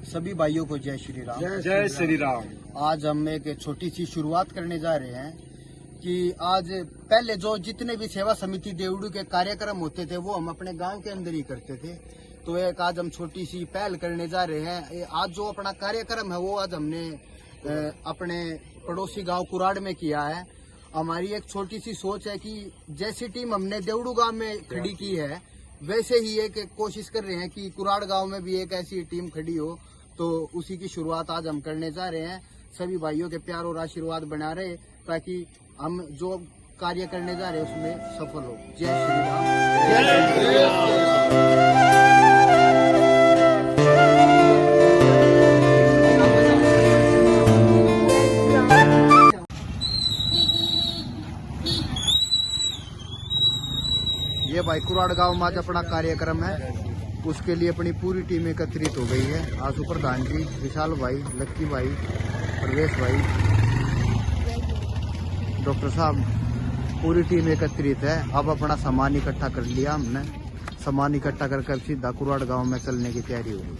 सभी भाइयों को जय श्री राम। जय श्री राम। आज हम एक छोटी सी शुरुआत करने जा रहे हैं कि आज पहले जो जितने भी सेवा समिति देवड़ू के कार्यक्रम होते थे वो हम अपने गांव के अंदर ही करते थे। तो एक आज हम छोटी सी पहल करने जा रहे हैं। आज जो अपना कार्यक्रम है वो आज हमने अपने पड़ोसी गांव कुराड़ में किया है। हमारी एक छोटी सी सोच है कि जैसी टीम हमने देवड़ू गांव में खड़ी की है वैसे ही एक कोशिश कर रहे हैं कि कुराड़ गांव में भी एक ऐसी टीम खड़ी हो। तो उसी की शुरुआत आज हम करने जा रहे हैं। सभी भाइयों के प्यार और आशीर्वाद बना रहे ताकि हम जो कार्य करने जा रहे हैं उसमें सफल हो। जय श्री राम। जय श्री राम। ये भाई कुराड़ गांव में आज अपना कार्यक्रम है, उसके लिए अपनी पूरी टीम एकत्रित हो गई है। आशु प्रधान जी, विशाल भाई, लक्की भाई, प्रवेश भाई, डॉक्टर साहब, पूरी टीम एकत्रित है। अब अपना सामान इकट्ठा कर लिया हमने। सामान इकट्ठा करके अब सीधा कुराड़ गांव में चलने की तैयारी हो गई।